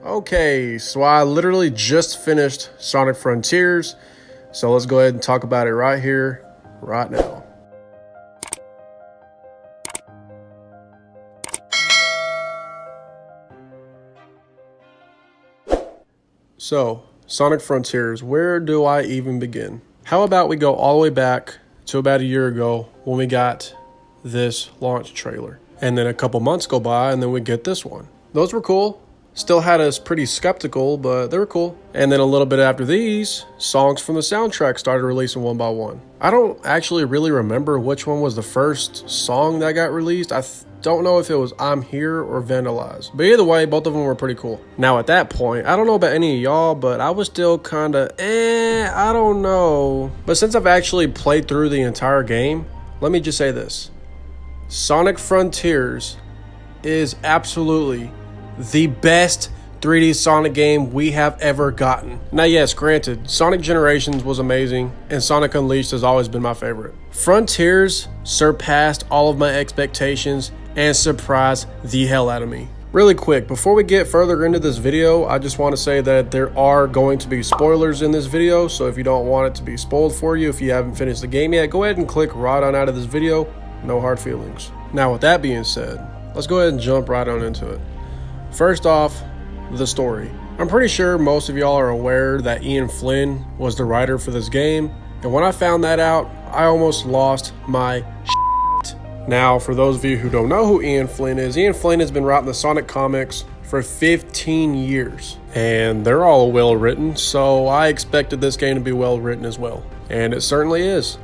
Okay, so I literally just finished Sonic Frontiers, so let's go ahead and talk about it right here, right now. So, Sonic Frontiers, where do I even begin? How about we go all the way back to about a year ago when we got this launch trailer. And then a couple months go by and then we get this one. Those were cool. Still had us pretty skeptical, but they were cool. And then a little bit after these, songs from the soundtrack started releasing one by one. I don't actually really remember which one was the first song that got released. I don't know if it was I'm Here or Vandalize. But either way, both of them were pretty cool. Now at that point, I don't know about any of y'all, but I was still kinda, I don't know. But since I've actually played through the entire game, let me just say this. Sonic Frontiers is absolutely the best 3D Sonic game we have ever gotten. Now yes, granted, Sonic Generations was amazing, and Sonic Unleashed has always been my favorite. Frontiers surpassed all of my expectations and surprised the hell out of me. Really quick, before we get further into this video, I just want to say that there are going to be spoilers in this video, so if you don't want it to be spoiled for you, if you haven't finished the game yet, go ahead and click right on out of this video. No hard feelings. Now with that being said, let's go ahead and jump right on into it. First off, the story. I'm pretty sure most of y'all are aware that Ian Flynn was the writer for this game, and when I found that out, I almost lost my shit. Now, for those of you who don't know who Ian Flynn has been writing the Sonic comics for 15 years, and they're all well written, so I expected this game to be well written as well, and it certainly is.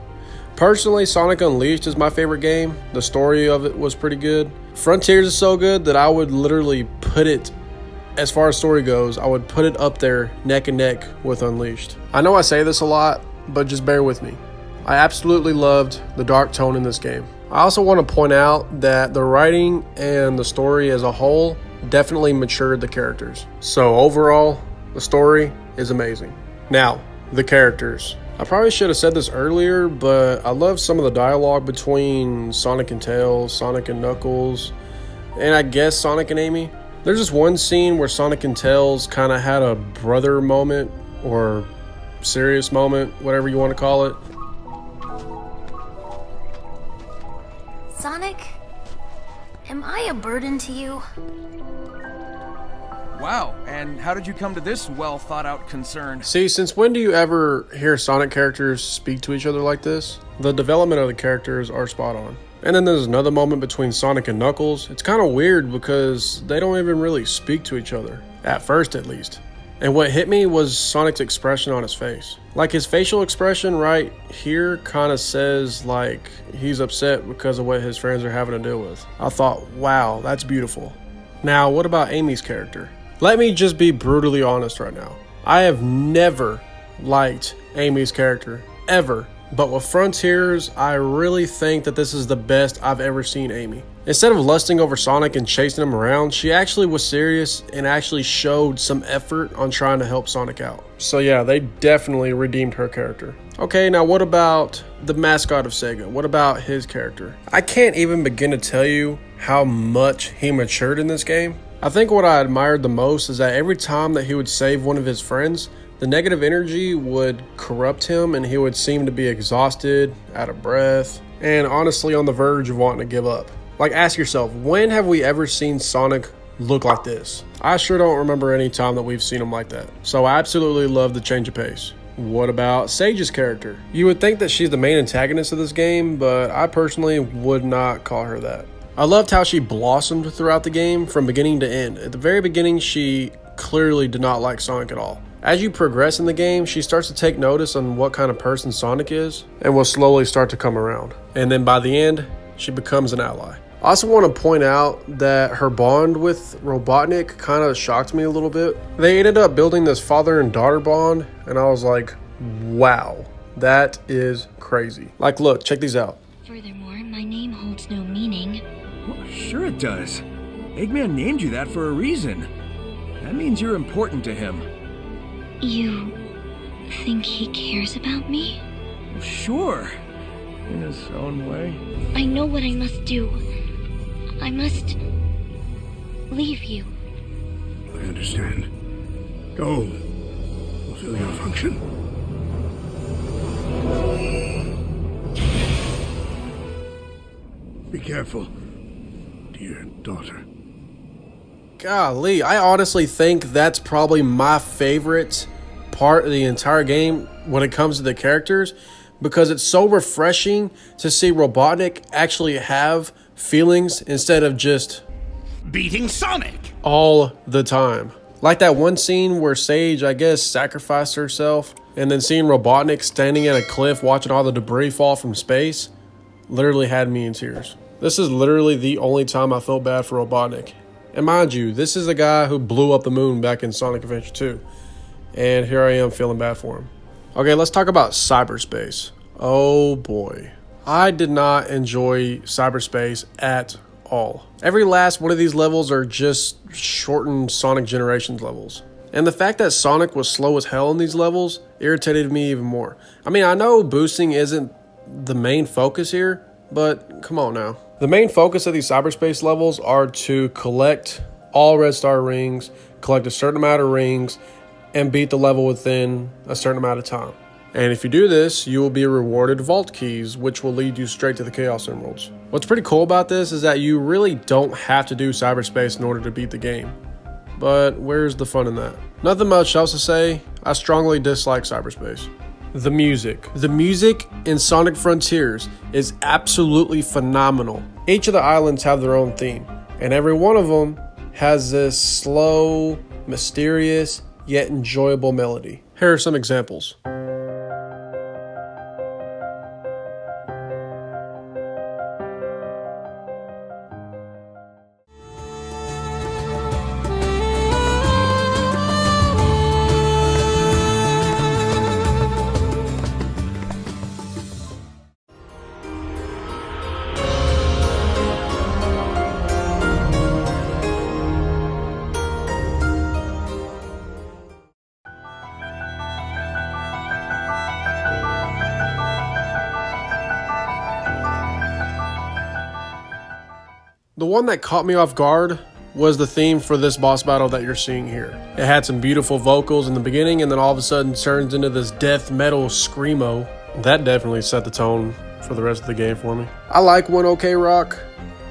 Personally, Sonic Unleashed is my favorite game. The story of it was pretty good. Frontiers is so good that I would literally put it, as far as story goes, I would put it up there neck and neck with Unleashed. I know I say this a lot, but just bear with me. I absolutely loved the dark tone in this game. I also want to point out that the writing and the story as a whole definitely matured the characters. So overall, the story is amazing. Now, the characters. I probably should have said this earlier, but I love some of the dialogue between Sonic and Tails, Sonic and Knuckles, and I guess Sonic and Amy. There's this one scene where Sonic and Tails kind of had a brother moment, or serious moment, whatever you want to call it. Sonic, am I a burden to you? Wow, and how did you come to this well-thought-out concern? See, since when do you ever hear Sonic characters speak to each other like this? The development of the characters are spot on. And then there's another moment between Sonic and Knuckles. It's kind of weird because they don't even really speak to each other, at first at least. And what hit me was Sonic's expression on his face. Like his facial expression right here kind of says like he's upset because of what his friends are having to deal with. I thought, wow, that's beautiful. Now, what about Amy's character? Let me just be brutally honest right now. I have never liked Amy's character, ever. But with Frontiers, I really think that this is the best I've ever seen Amy. Instead of lusting over Sonic and chasing him around, she actually was serious and actually showed some effort on trying to help Sonic out. So yeah, they definitely redeemed her character. Okay, now what about the mascot of Sega? What about his character? I can't even begin to tell you how much he matured in this game. I think what I admired the most is that every time that he would save one of his friends, the negative energy would corrupt him and he would seem to be exhausted, out of breath, and honestly on the verge of wanting to give up. Like, ask yourself, when have we ever seen Sonic look like this? I sure don't remember any time that we've seen him like that. So I absolutely love the change of pace. What about Sage's character? You would think that she's the main antagonist of this game, but I personally would not call her that. I loved how she blossomed throughout the game from beginning to end. At the very beginning, she clearly did not like Sonic at all. As you progress in the game, she starts to take notice on what kind of person Sonic is and will slowly start to come around. And then by the end, she becomes an ally. I also want to point out that her bond with Robotnik kind of shocked me a little bit. They ended up building this father and daughter bond, and I was like, wow, that is crazy. Like, look, check these out. Furthermore, my name holds no meaning. Well, sure it does. Eggman named you that for a reason. That means you're important to him. You think he cares about me? Well, sure. In his own way. I know what I must do. I must leave you. I understand. Go. Fulfill your function. Be careful, dear daughter. Golly, I honestly think that's probably my favorite part of the entire game when it comes to the characters, because it's so refreshing to see Robotnik actually have feelings instead of just beating Sonic all the time. Like that one scene where Sage, I guess, sacrificed herself, and then seeing Robotnik standing at a cliff watching all the debris fall from space literally had me in tears. This is literally the only time I felt bad for Robotnik. And mind you, this is a guy who blew up the moon back in Sonic Adventure 2. And here I am feeling bad for him. Okay, let's talk about cyberspace. Oh boy. I did not enjoy cyberspace at all. Every last one of these levels are just shortened Sonic Generations levels. And the fact that Sonic was slow as hell in these levels irritated me even more. I mean, I know boosting isn't the main focus here, but come on now. The main focus of these cyberspace levels are to collect all red star rings, collect a certain amount of rings, and beat the level within a certain amount of time. And if you do this, you will be rewarded vault keys, which will lead you straight to the Chaos Emeralds. What's pretty cool about this is that you really don't have to do cyberspace in order to beat the game. But where's the fun in that? Nothing much else to say. I strongly dislike cyberspace. The music. The music in Sonic Frontiers is absolutely phenomenal. Each of the islands have their own theme, and every one of them has this slow, mysterious, yet enjoyable melody. Here are some examples. The one that caught me off guard was the theme for this boss battle that you're seeing here. It had some beautiful vocals in the beginning, and then all of a sudden turns into this death metal screamo. That definitely set the tone for the rest of the game for me. I like One OK Rock.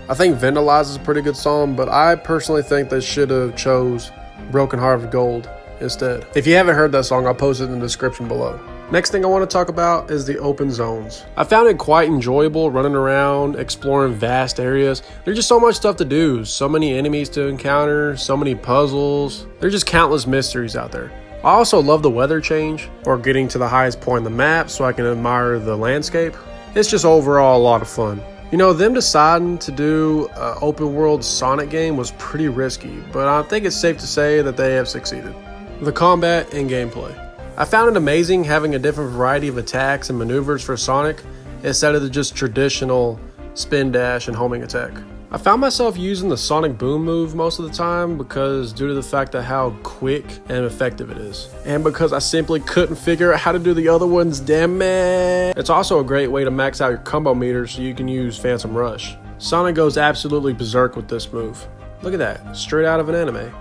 I think Vandalize is a pretty good song, but I personally think they should have chose Broken Heart of Gold instead. If you haven't heard that song, I'll post it in the description below. Next thing I want to talk about is the open zones. I found it quite enjoyable running around, exploring vast areas. There's just so much stuff to do, so many enemies to encounter, so many puzzles. There's just countless mysteries out there. I also love the weather change, or getting to the highest point on the map so I can admire the landscape. It's just overall a lot of fun. You know, them deciding to do an open world Sonic game was pretty risky, but I think it's safe to say that they have succeeded. The combat and gameplay. I found it amazing having a different variety of attacks and maneuvers for Sonic instead of the just traditional spin dash and homing attack. I found myself using the Sonic Boom move most of the time because due to the fact of how quick and effective it is. And because I simply couldn't figure out how to do the other ones, damn it. It's also a great way to max out your combo meter so you can use Phantom Rush. Sonic goes absolutely berserk with this move. Look at that, straight out of an anime.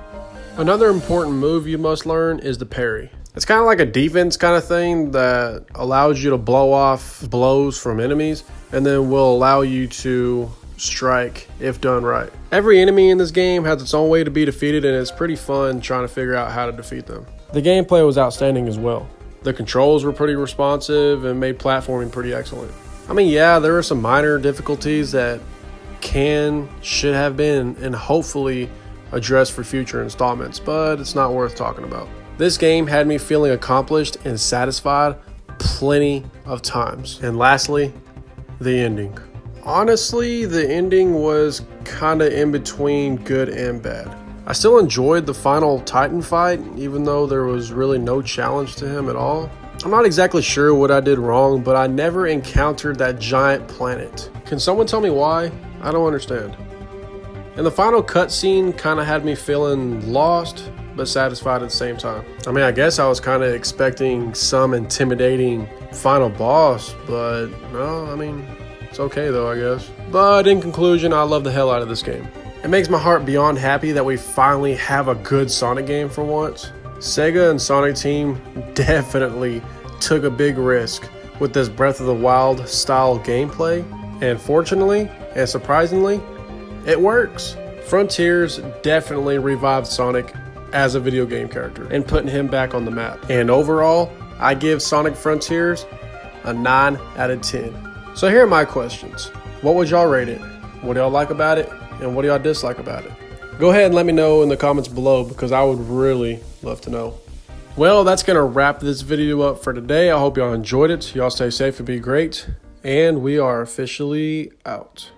Another important move you must learn is the parry. It's kind of like a defense kind of thing that allows you to blow off blows from enemies and then will allow you to strike if done right. Every enemy in this game has its own way to be defeated, and it's pretty fun trying to figure out how to defeat them. The gameplay was outstanding as well. The controls were pretty responsive and made platforming pretty excellent. I mean, yeah, there were some minor difficulties that should have been, and hopefully addressed for future installments, but it's not worth talking about. This game had me feeling accomplished and satisfied plenty of times. And lastly, the ending. Honestly, the ending was kinda in between good and bad. I still enjoyed the final Titan fight, even though there was really no challenge to him at all. I'm not exactly sure what I did wrong, but I never encountered that giant planet. Can someone tell me why? I don't understand. And the final cutscene kinda had me feeling lost, but satisfied at the same time. I mean, I guess I was kind of expecting some intimidating final boss, but no, I mean, it's okay though, I guess. But in conclusion, I love the hell out of this game. It makes my heart beyond happy that we finally have a good Sonic game for once. Sega and Sonic Team definitely took a big risk with this Breath of the Wild style gameplay, and fortunately and surprisingly, it works. Frontiers definitely revived Sonic as a video game character and putting him back on the map. And overall, I give Sonic Frontiers a 9 out of 10. So here are my questions. What would y'all rate it? What do y'all like about it? And what do y'all dislike about it? Go ahead and let me know in the comments below because I would really love to know. Well, that's going to wrap this video up for today. I hope y'all enjoyed it. Y'all stay safe and be great. And we are officially out.